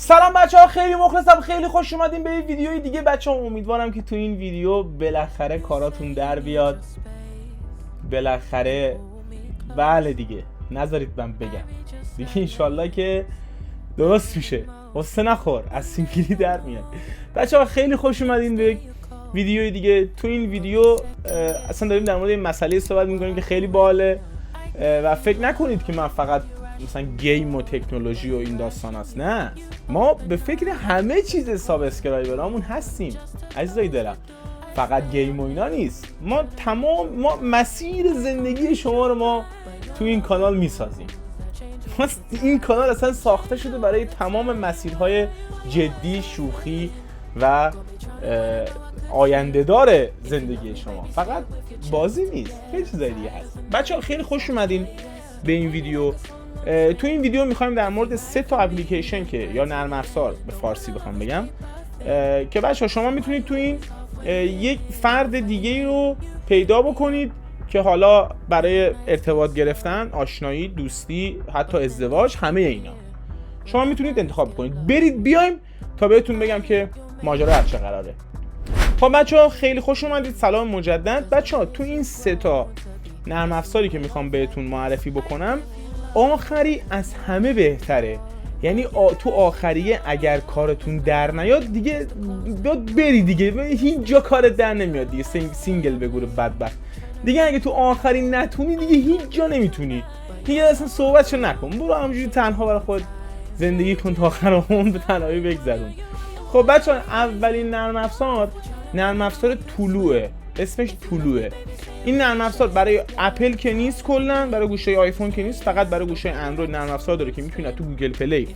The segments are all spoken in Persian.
سلام بچه‌ها، خیلی مخلصم، خیلی خوش اومدین به این ویدیوی دیگه. بچه‌ها امیدوارم که تو این ویدیو بالاخره کاراتون در بیاد. بالاخره بله دیگه، نذارید من بگم دیگه، انشالله که درست میشه. قصه نخور، از سینگلی در میاد. بچه‌ها خیلی خوش اومدین به ویدیوی دیگه. تو این ویدیو اصلا داریم در مورد این مسئله صحبت می‌کنیم که خیلی باحاله و فکر نکنید که من فقط مثلا گیم و تکنولوژی و این داستان هست. نه، ما به فکر همه چیز سابسکرایبرامون هستیم عزیزای دلم. فقط گیم و اینا نیست، ما مسیر زندگی شما رو ما تو این کانال میسازیم. این کانال اصلا ساخته شده برای تمام مسیرهای جدی، شوخی و آینده دار زندگی شما. فقط بازی نیست، خیلی چیزای دیگه هست. بچه‌ها خیلی خوش اومدین به این ویدیو. تو این ویدیو میخوایم در مورد 3 تا اپلیکیشن که یا نرم افزار به فارسی بخوام بگم که بچه‌ها شما میتونید تو این یک فرد دیگه رو پیدا بکنید که حالا برای ارتباط گرفتن، آشنایی، دوستی، حتی ازدواج، همه اینا شما میتونید انتخاب کنید. برید بیایم تا بهتون بگم که ماجرا از چه قراره. خب بچه‌ها خیلی خوش اومدید، سلام مجدد. بچه‌ها تو این 3 تا نرم افزاری که میخوام بهتون معرفی بکنم، آخری از همه بهتره. یعنی تو آخریه اگر کارتون در نیاد دیگه بری دیگه، هیچ جا کارت در نمیاد دیگه. سینگل بگوره بدبخت دیگه. اگه تو آخری نتونی دیگه هیچ جا نمیتونی دیگه، اصلا صحبتشو نکن، برو همونجوری تنها برای خود زندگی کن تا آخر عمر، به تنهایی بگذرون. خب بچه‌ها اولین نرم افزار طلوعه، اسمش طلوعه. این نرم افزار برای اپل که نیست، کلا برای گوشه آیفون که نیست، فقط برای گوشه اندروید نرم افزار داره که میتونید تو گوگل پلی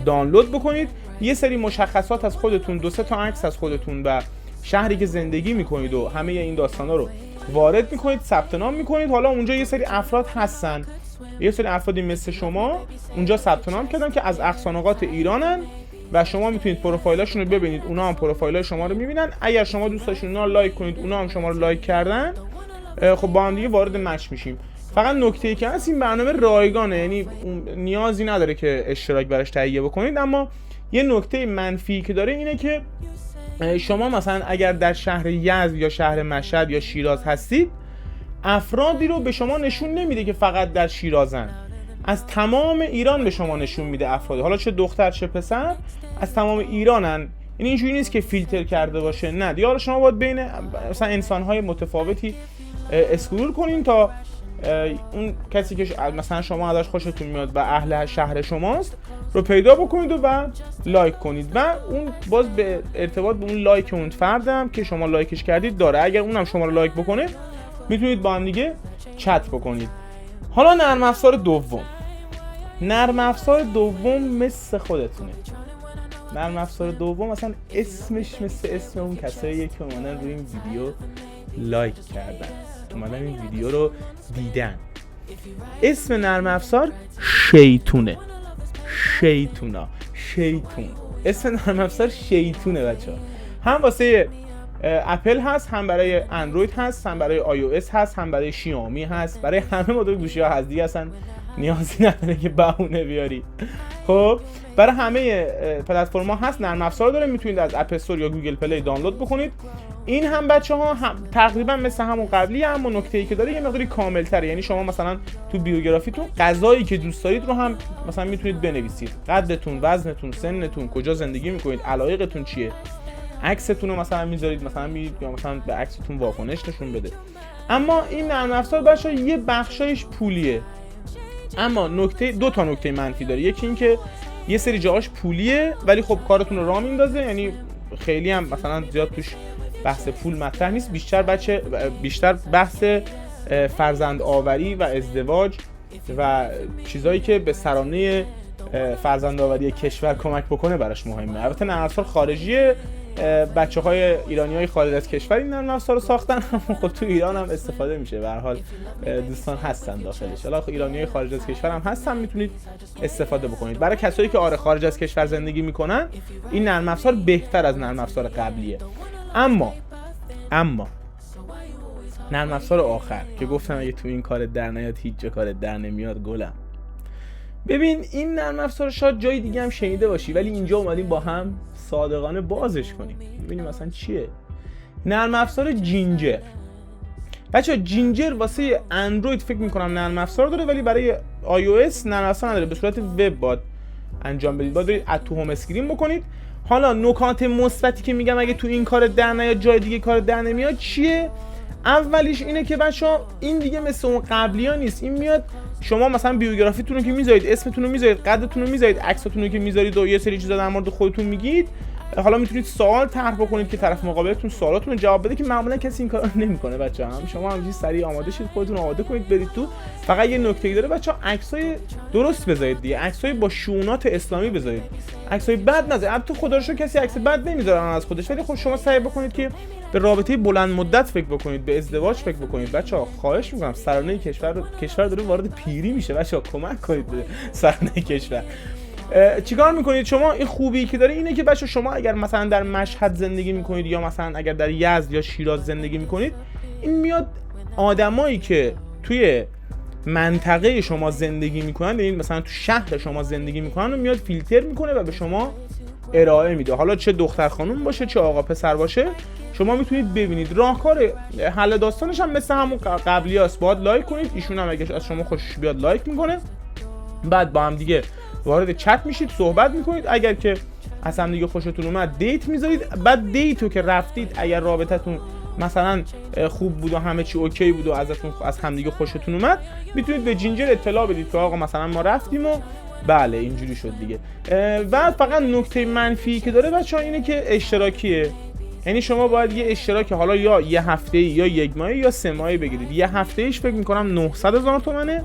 دانلود بکنید. یه سری مشخصات از خودتون، 2-3 تا عکس از خودتون و شهری که زندگی میکنید و همه این داستانا رو وارد میکنید، ثبت نام میکنید. حالا اونجا یه سری افراد هستن، یه سری افرادی مثل شما اونجا ثبت نام کردن که از اقصانقاط ایرانن و شما میتونید پروفایلاشون رو ببینید، اونا هم پروفایلای شما رو میبینن. اگر شما دوست داشتین اونا رو لایک کنید، اونا هم شما رو لایک کردن، خب با هم دیگه وارد مچ میشیم. فقط نکته‌ای که هست، این برنامه رایگانه، یعنی نیازی نداره که اشتراک براش تهیه بکنید. اما یه نکته منفی که داره اینه که شما مثلا اگر در شهر یزد یا شهر مشهد یا شیراز هستید، افرادی رو به شما نشون نمیده که فقط در شیرازن، از تمام ایران به شما نشون میده افراد، حالا چه دختر چه پسر، از تمام ایرانن. یعنی اینجوری نیست که فیلتر کرده باشه، نه دیگه. حالا شما باید بین مثلا انسان‌های متفاوتی اسکرول کنین تا اون کسی که مثلا شما ازش خوشتون میاد و اهل شهر شماست رو پیدا بکنید و لایک کنید و اون باز به ارتباط به اون لایک اون فردم که شما لایکش کردید داره. اگر اونم شما رو لایک بکنه میتونید با هم دیگه چت بکنید. حالا نرم افزار دوم مثل خودتونه. نرم افزار دوم مثلا اسمش مثل اسم اون کساییه که اومدن روی این ویدیو لایک کردن، اومدن این ویدیو رو دیدن. اسم نرم افزار شیطون. اسم نرم افزار شیطونه بچه‌ها. هم واسه اپل هست، هم برای اندروید هست، هم برای آی او اس هست، هم برای شیائومی هست، برای همه مدل گوشی‌ها هست دیگه. اصلا نیازی نداره که بهونه بیاری. خب برای همه پلتفرم‌ها هست، نرم افزار داره، میتونید از اپ استور یا گوگل پلی دانلود بکنید. این هم بچه‌ها تقریبا مثل همون قبلیه، اما نکته‌ای که داره یه مقداری کامل‌تره. یعنی شما مثلا تو بیوگرافیتون غذایی که دوست دارید رو هم مثلا میتونید بنویسید، قدتون، وزنتون، سنتون، کجا زندگی می‌کنید، علایقتون چیه، عکستون رو مثلا میذارید، مثلا میگید یا مثلا به عکستون واکنش نشون بده. اما این نرم افزار بچه‌ها یه بخشایش پولیه، اما 2 تا نکته منفی داره. یکی این که یه سری جاهاش پولیه ولی خب کارتون رو راه میندازه، یعنی خیلی هم مثلا زیاد توش بحث پول مطرح نیست، بیشتر بحث فرزند آوری و ازدواج و چیزایی که به سرانه فرزند آوری کشور کمک بکنه براش مهمه. البته نرم افزار خارجیه، بچه‌های ایرانیای خارج از کشور این نرم افزار رو ساختن، خب تو ایران هم استفاده میشه. به هر حال دوستان هستن داخلش، حالا ایرانیای خارج از کشور هم هستن، میتونید استفاده بکنید. برای کسایی که خارج از کشور زندگی میکنن این نرم افزار بهتر از نرم افزار قبلیه. اما نرم افزار آخر که گفتم اگه تو این کار در نیاد هیچ جا کار در نمیاد، گلم ببین این نرم افزار شاید جای دیگه هم شنیده باشی، ولی اینجا اومدیم با هم صادقانه بازش کنیم ببینیم مثلا چیه. نرم افزار جینجر. بچه‌ها جینجر واسه اندروید فکر می‌کنم نرم افزار داره، ولی برای آی او اس نرم افزار نداره، به صورت وب باید انجام بدید، باید اد تو هوم اسکرین بکنید. حالا نکات مثبتی که میگم اگه تو این کار در نیاد جای دیگه کار در نمیاد چیه؟ اولیش اینه که بچه‌ها این دیگه مثل اون قبلی‌ها نیست. این میاد شما مثلا بیوگرافیتون رو که میذارید، اسمتون رو میذارید، قدتون رو میذارید، عکساتون رو که میذارید و یه سری چیزا در مورد خودتون میگید. حالا میتونید سوال طرح بکنید که طرف مقابلتون سوالاتون رو جواب بده، که معمولا کسی این کارو نمیکنه بچه‌ها. شما همینجوری سریع آماده شید، خودتون آماده کنید برید تو. فقط یه نکته‌ای داره بچه‌ها، عکسای درست بذارید دیگه، عکسای با شونات اسلامی بذارید، عکسای بد نذارید. البته خدا رو شکر کسی عکس بد نمیذاره از خودش، ولی خب شما سعی بکنید که به رابطه بلند مدت فکر بکنید، به ازدواج فکر بکنید. بچه‌ها خواهش می‌کنم، سرانه کشور داره وارد پیری میشه بچه‌ها، کمک کنید به سرانه کشور. چیکار میکنید شما؟ این خوبی که داره اینه که بچه شما اگر مثلا در مشهد زندگی میکنید یا مثلا اگر در یزد یا شیراز زندگی میکنید، این میاد آدمایی که توی منطقه شما زندگی میکنن، این مثلا تو شهر شما زندگی میکنن، رو میاد فیلتر میکنه و به شما ارائه میده. حالا چه دختر خانوم باشه چه آقا پسر باشه، شما میتونید ببینید. راهکار حل داستانش هم مثل همون قبلیاست، باید لایک کنید، ایشون هم اگه از شما خوشش بیاد لایک میکنه، بعد با هم دیگه وارد چت میشید، صحبت میکنید. اگر که از هم دیگه خوشتون اومد دیت میذارید. بعد دیتو که رفتید، اگر رابطتون مثلا خوب بود و همه چی اوکی بود و ازتون از هم دیگه خوشتون اومد، میتونید به جینجر اطلاع بدید که آقا مثلا ما رفتیم و بله اینجوری شد دیگه. بعد فقط نکته منفی که داره بچه‌ها اینه که اشتراکیه. یعنی شما باید یه اشتراک حالا یا یه هفته‌ای یا یک ماهه یا 3 ماهه بگیرید. یه هفته‌ایش فکر می‌کنم 900,000 تومانه،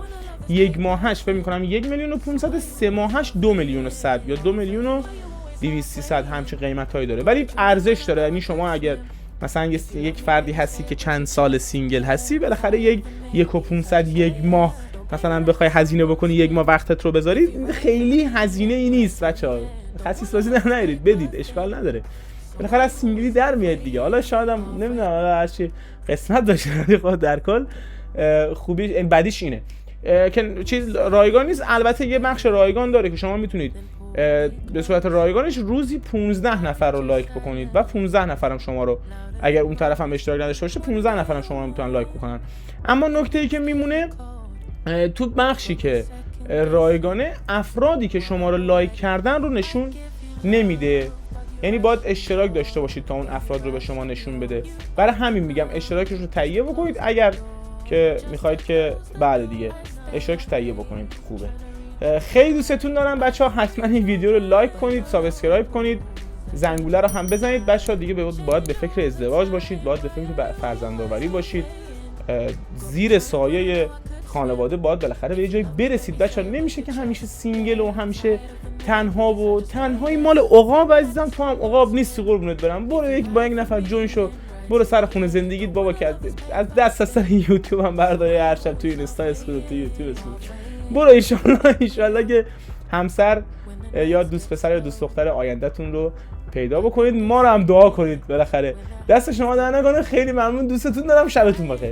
یک ماهش فکر می‌کنم 1,500,000، 3 ماهش 2,100,000 یا 2,200,000 همچین قیمتایی داره، ولی ارزش داره. یعنی شما اگر مثلا یک فردی هستی که چند سال سینگل هستی، بالاخره 1,500,000 یک ماه مثلا بخوای هزینه بکنی، یک ماه وقتت رو بذاری، خیلی هزینه ای نیست بچه‌ها. خسیس بازی نرید، بدید، اشکال نداره. بالاخره از سینگلی در میاد دیگه. حالا شاید هم نمیدونم هر چی قسمت باشه، خود در کل خوبی این بدیش اینه که چیز رایگان نیست. البته یه بخش رایگان داره که شما میتونید به صورت رایگانش روزی 15 نفر رو لایک بکنید و 15 نفرم شما رو، اگر اون طرف هم اشتراک نداشته باشه، 15 نفرم شما رو میتونن لایک بکنن. اما نکته‌ای که میمونه تو بخشی که رایگانه، افرادی که شما رو لایک کردن رو نشون نمیده. یعنی باید اشتراک داشته باشید تا اون افراد رو به شما نشون بده. برای همین میگم اشتراکش رو تهیه بکنید اگر که میخواید که بعد دیگه اشتراکش تهیه بکنید. خوبه. خیلی دوستتون دارم بچه‌ها، حتما این ویدیو رو لایک کنید، سابسکرایب کنید، زنگوله رو هم بزنید بچه‌ها. دیگه باید به فکر ازدواج باشید، باید به فکر فرزندآوری باشید، زیر سایه خانواده باید بالاخره به یه جایی برسید بچه‌ها. نمیشه که همیشه سینگل و همیشه تنها و تنهایی مال عقاب عزیزم. تو هم عقاب نیستی قربونت برم. برو با یک نفر جوین شو، برو سر خونه زندگیت بابا، که از دست از سر یوتیوب هم برداری، هر شب توی اینستا اسکرول، توی یوتیوب اسکرول. برو ایشالله که همسر یا دوست پسر یا دوست دختر آینده‌تون رو پیدا بکنید. ما رو هم دعا کنید بالاخره. دست شما در نکنه. خیلی ممنون، دوستتون دارم. شبتون بخیر.